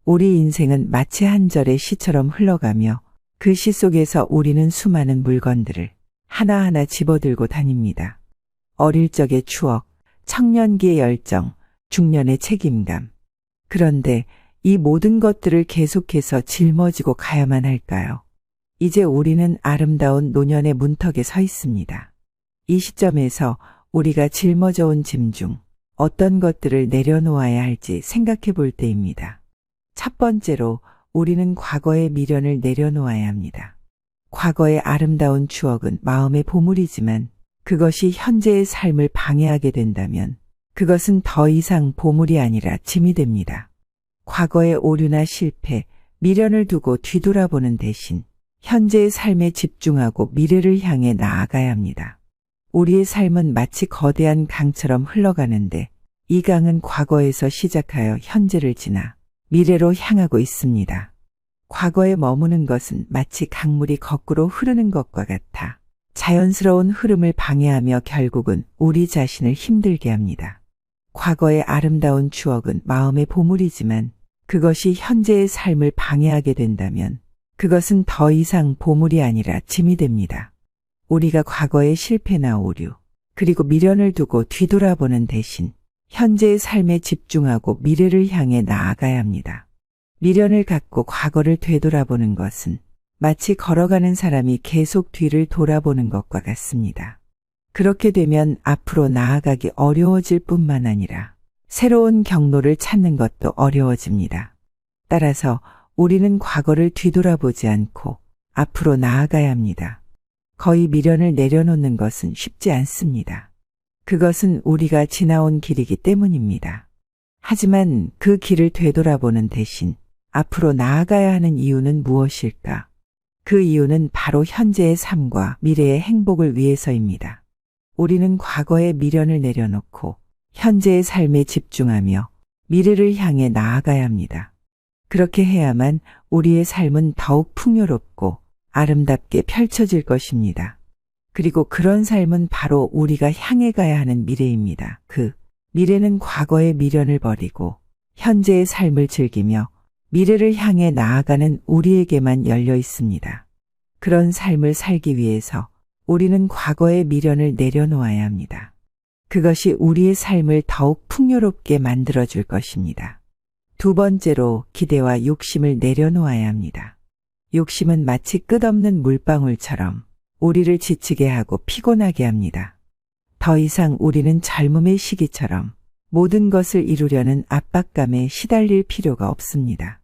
우리 인생은 마치 한 절의 시처럼 흘러가며 그 시 속에서 우리는 수많은 물건들을 하나하나 집어들고 다닙니다. 어릴 적의 추억, 청년기의 열정, 중년의 책임감. 그런데 이 모든 것들을 계속해서 짊어지고 가야만 할까요? 이제 우리는 아름다운 노년의 문턱에 서 있습니다. 이 시점에서 우리가 짊어져 온 짐 중 어떤 것들을 내려놓아야 할지 생각해 볼 때입니다. 첫 번째로 우리는 과거의 미련을 내려놓아야 합니다. 과거의 아름다운 추억은 마음의 보물이지만 그것이 현재의 삶을 방해하게 된다면 그것은 더 이상 보물이 아니라 짐이 됩니다. 과거의 오류나 실패, 미련을 두고 뒤돌아보는 대신 현재의 삶에 집중하고 미래를 향해 나아가야 합니다. 우리의 삶은 마치 거대한 강처럼 흘러가는데 이 강은 과거에서 시작하여 현재를 지나 미래로 향하고 있습니다. 과거에 머무는 것은 마치 강물이 거꾸로 흐르는 것과 같아 자연스러운 흐름을 방해하며 결국은 우리 자신을 힘들게 합니다. 과거의 아름다운 추억은 마음의 보물이지만 그것이 현재의 삶을 방해하게 된다면 그것은 더 이상 보물이 아니라 짐이 됩니다. 우리가 과거의 실패나 오류, 그리고 미련을 두고 뒤돌아보는 대신 현재의 삶에 집중하고 미래를 향해 나아가야 합니다. 미련을 갖고 과거를 되돌아보는 것은 마치 걸어가는 사람이 계속 뒤를 돌아보는 것과 같습니다. 그렇게 되면 앞으로 나아가기 어려워질 뿐만 아니라 새로운 경로를 찾는 것도 어려워집니다. 따라서 우리는 과거를 뒤돌아보지 않고 앞으로 나아가야 합니다. 거의 미련을 내려놓는 것은 쉽지 않습니다. 그것은 우리가 지나온 길이기 때문입니다. 하지만 그 길을 되돌아보는 대신 앞으로 나아가야 하는 이유는 무엇일까? 그 이유는 바로 현재의 삶과 미래의 행복을 위해서입니다. 우리는 과거의 미련을 내려놓고 현재의 삶에 집중하며 미래를 향해 나아가야 합니다. 그렇게 해야만 우리의 삶은 더욱 풍요롭고 아름답게 펼쳐질 것입니다. 그리고 그런 삶은 바로 우리가 향해 가야 하는 미래입니다. 그 미래는 과거의 미련을 버리고 현재의 삶을 즐기며 미래를 향해 나아가는 우리에게만 열려 있습니다. 그런 삶을 살기 위해서 우리는 과거의 미련을 내려놓아야 합니다. 그것이 우리의 삶을 더욱 풍요롭게 만들어줄 것입니다. 두 번째로 기대와 욕심을 내려놓아야 합니다. 욕심은 마치 끝없는 물방울처럼 우리를 지치게 하고 피곤하게 합니다. 더 이상 우리는 젊음의 시기처럼 모든 것을 이루려는 압박감에 시달릴 필요가 없습니다.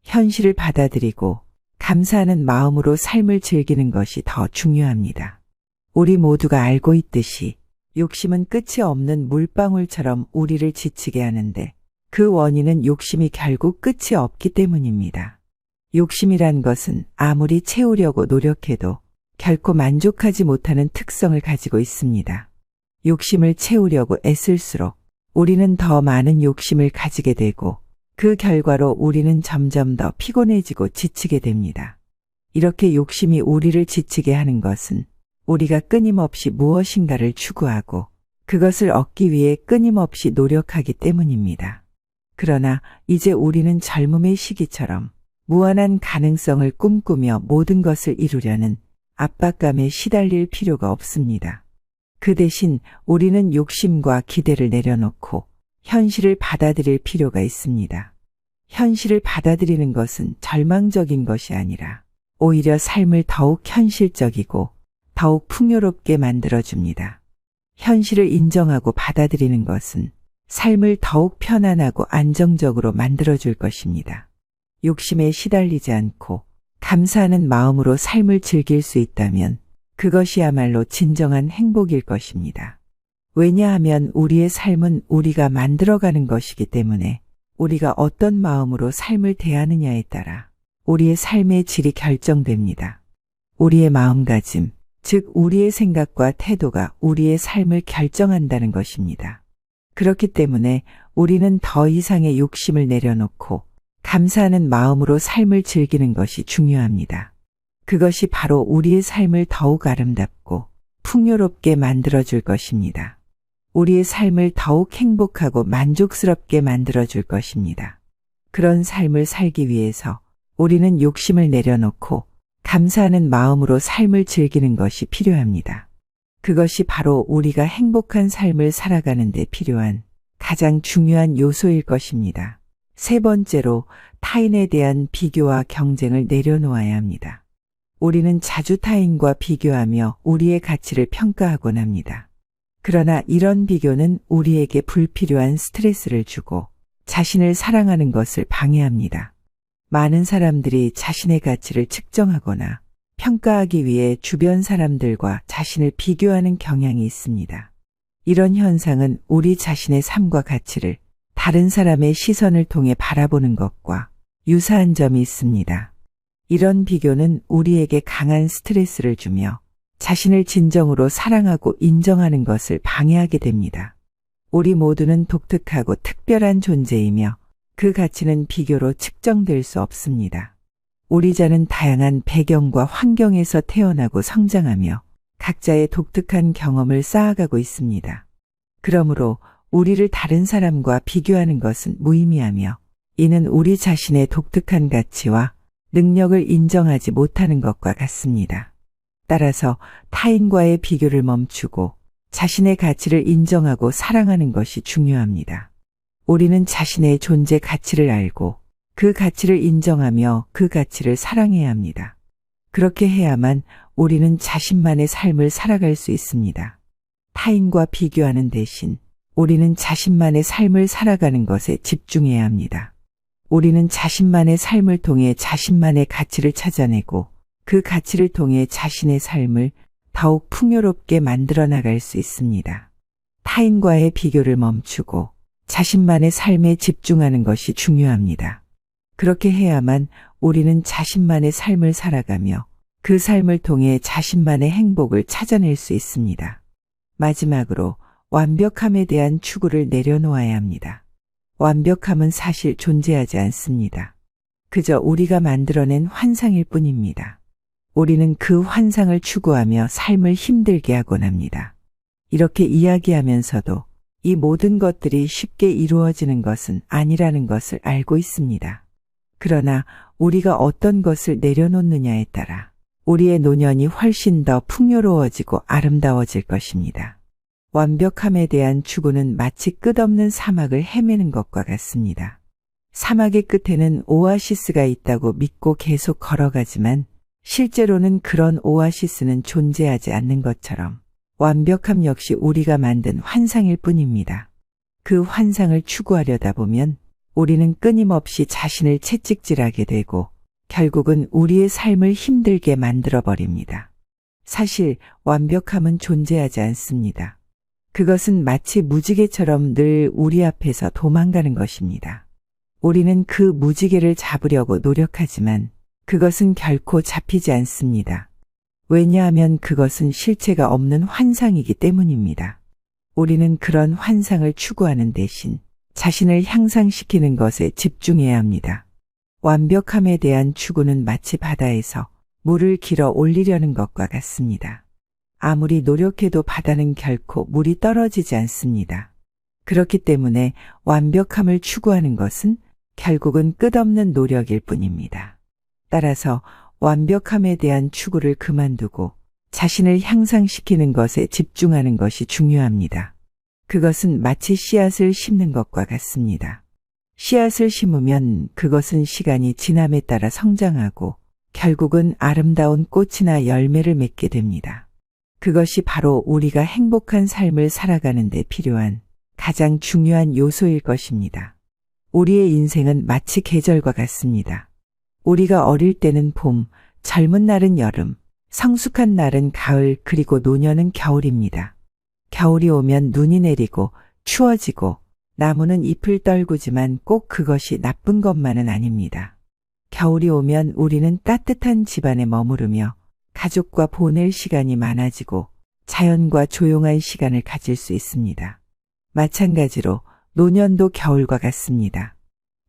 현실을 받아들이고 감사하는 마음으로 삶을 즐기는 것이 더 중요합니다. 우리 모두가 알고 있듯이 욕심은 끝이 없는 물방울처럼 우리를 지치게 하는데 그 원인은 욕심이 결국 끝이 없기 때문입니다. 욕심이란 것은 아무리 채우려고 노력해도 결코 만족하지 못하는 특성을 가지고 있습니다. 욕심을 채우려고 애쓸수록 우리는 더 많은 욕심을 가지게 되고 그 결과로 우리는 점점 더 피곤해지고 지치게 됩니다. 이렇게 욕심이 우리를 지치게 하는 것은 우리가 끊임없이 무엇인가를 추구하고 그것을 얻기 위해 끊임없이 노력하기 때문입니다. 그러나 이제 우리는 젊음의 시기처럼 무한한 가능성을 꿈꾸며 모든 것을 이루려는 압박감에 시달릴 필요가 없습니다. 그 대신 우리는 욕심과 기대를 내려놓고 현실을 받아들일 필요가 있습니다. 현실을 받아들이는 것은 절망적인 것이 아니라 오히려 삶을 더욱 현실적이고 더욱 풍요롭게 만들어줍니다. 현실을 인정하고 받아들이는 것은 삶을 더욱 편안하고 안정적으로 만들어줄 것입니다. 욕심에 시달리지 않고 감사하는 마음으로 삶을 즐길 수 있다면 그것이야말로 진정한 행복일 것입니다. 왜냐하면 우리의 삶은 우리가 만들어가는 것이기 때문에 우리가 어떤 마음으로 삶을 대하느냐에 따라 우리의 삶의 질이 결정됩니다. 우리의 마음가짐, 즉 우리의 생각과 태도가 우리의 삶을 결정한다는 것입니다. 그렇기 때문에 우리는 더 이상의 욕심을 내려놓고 감사하는 마음으로 삶을 즐기는 것이 중요합니다. 그것이 바로 우리의 삶을 더욱 아름답고 풍요롭게 만들어줄 것입니다. 우리의 삶을 더욱 행복하고 만족스럽게 만들어줄 것입니다. 그런 삶을 살기 위해서 우리는 욕심을 내려놓고 감사하는 마음으로 삶을 즐기는 것이 필요합니다. 그것이 바로 우리가 행복한 삶을 살아가는 데 필요한 가장 중요한 요소일 것입니다. 세 번째로 타인에 대한 비교와 경쟁을 내려놓아야 합니다. 우리는 자주 타인과 비교하며 우리의 가치를 평가하곤 합니다. 그러나 이런 비교는 우리에게 불필요한 스트레스를 주고 자신을 사랑하는 것을 방해합니다. 많은 사람들이 자신의 가치를 측정하거나 평가하기 위해 주변 사람들과 자신을 비교하는 경향이 있습니다. 이런 현상은 우리 자신의 삶과 가치를 다른 사람의 시선을 통해 바라보는 것과 유사한 점이 있습니다. 이런 비교는 우리에게 강한 스트레스를 주며 자신을 진정으로 사랑하고 인정하는 것을 방해하게 됩니다. 우리 모두는 독특하고 특별한 존재이며 그 가치는 비교로 측정될 수 없습니다. 우리 자는 다양한 배경과 환경에서 태어나고 성장하며 각자의 독특한 경험을 쌓아가고 있습니다. 그러므로 우리를 다른 사람과 비교하는 것은 무의미하며 이는 우리 자신의 독특한 가치와 능력을 인정하지 못하는 것과 같습니다. 따라서 타인과의 비교를 멈추고 자신의 가치를 인정하고 사랑하는 것이 중요합니다. 우리는 자신의 존재 가치를 알고 그 가치를 인정하며 그 가치를 사랑해야 합니다. 그렇게 해야만 우리는 자신만의 삶을 살아갈 수 있습니다. 타인과 비교하는 대신 우리는 자신만의 삶을 살아가는 것에 집중해야 합니다. 우리는 자신만의 삶을 통해 자신만의 가치를 찾아내고 그 가치를 통해 자신의 삶을 더욱 풍요롭게 만들어 나갈 수 있습니다. 타인과의 비교를 멈추고 자신만의 삶에 집중하는 것이 중요합니다. 그렇게 해야만 우리는 자신만의 삶을 살아가며 그 삶을 통해 자신만의 행복을 찾아낼 수 있습니다. 마지막으로 완벽함에 대한 추구를 내려놓아야 합니다. 완벽함은 사실 존재하지 않습니다. 그저 우리가 만들어낸 환상일 뿐입니다. 우리는 그 환상을 추구하며 삶을 힘들게 하곤 합니다. 이렇게 이야기하면서도 이 모든 것들이 쉽게 이루어지는 것은 아니라는 것을 알고 있습니다. 그러나 우리가 어떤 것을 내려놓느냐에 따라 우리의 노년이 훨씬 더 풍요로워지고 아름다워질 것입니다. 완벽함에 대한 추구는 마치 끝없는 사막을 헤매는 것과 같습니다. 사막의 끝에는 오아시스가 있다고 믿고 계속 걸어가지만 실제로는 그런 오아시스는 존재하지 않는 것처럼 완벽함 역시 우리가 만든 환상일 뿐입니다. 그 환상을 추구하려다 보면 우리는 끊임없이 자신을 채찍질하게 되고 결국은 우리의 삶을 힘들게 만들어버립니다. 사실 완벽함은 존재하지 않습니다. 그것은 마치 무지개처럼 늘 우리 앞에서 도망가는 것입니다. 우리는 그 무지개를 잡으려고 노력하지만 그것은 결코 잡히지 않습니다. 왜냐하면 그것은 실체가 없는 환상이기 때문입니다. 우리는 그런 환상을 추구하는 대신 자신을 향상시키는 것에 집중해야 합니다. 완벽함에 대한 추구는 마치 바다에서 물을 길어 올리려는 것과 같습니다. 아무리 노력해도 바다는 결코 물이 떨어지지 않습니다. 그렇기 때문에 완벽함을 추구하는 것은 결국은 끝없는 노력일 뿐입니다. 따라서 완벽함에 대한 추구를 그만두고 자신을 향상시키는 것에 집중하는 것이 중요합니다. 그것은 마치 씨앗을 심는 것과 같습니다. 씨앗을 심으면 그것은 시간이 지남에 따라 성장하고 결국은 아름다운 꽃이나 열매를 맺게 됩니다. 그것이 바로 우리가 행복한 삶을 살아가는 데 필요한 가장 중요한 요소일 것입니다. 우리의 인생은 마치 계절과 같습니다. 우리가 어릴 때는 봄, 젊은 날은 여름, 성숙한 날은 가을, 그리고 노년은 겨울입니다. 겨울이 오면 눈이 내리고 추워지고 나무는 잎을 떨구지만 꼭 그것이 나쁜 것만은 아닙니다. 겨울이 오면 우리는 따뜻한 집안에 머무르며 가족과 보낼 시간이 많아지고 자연과 조용한 시간을 가질 수 있습니다. 마찬가지로 노년도 겨울과 같습니다.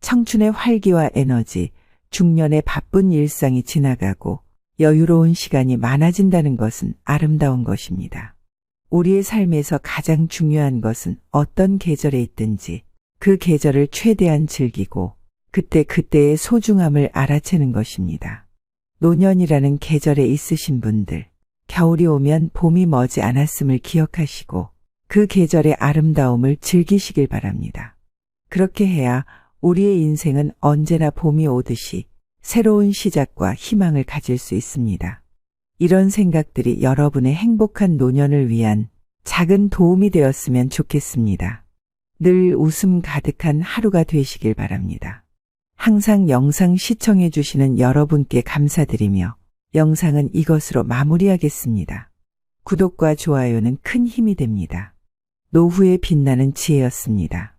청춘의 활기와 에너지, 중년의 바쁜 일상이 지나가고 여유로운 시간이 많아진다는 것은 아름다운 것입니다. 우리의 삶에서 가장 중요한 것은 어떤 계절에 있든지 그 계절을 최대한 즐기고 그때그때의 소중함을 알아채는 것입니다. 노년이라는 계절에 있으신 분들, 겨울이 오면 봄이 머지 않았음을 기억하시고 그 계절의 아름다움을 즐기시길 바랍니다. 그렇게 해야 우리의 인생은 언제나 봄이 오듯이 새로운 시작과 희망을 가질 수 있습니다. 이런 생각들이 여러분의 행복한 노년을 위한 작은 도움이 되었으면 좋겠습니다. 늘 웃음 가득한 하루가 되시길 바랍니다. 항상 영상 시청해 주시는 여러분께 감사드리며 영상은 이것으로 마무리하겠습니다. 구독과 좋아요는 큰 힘이 됩니다. 노후에 빛나는 지혜였습니다.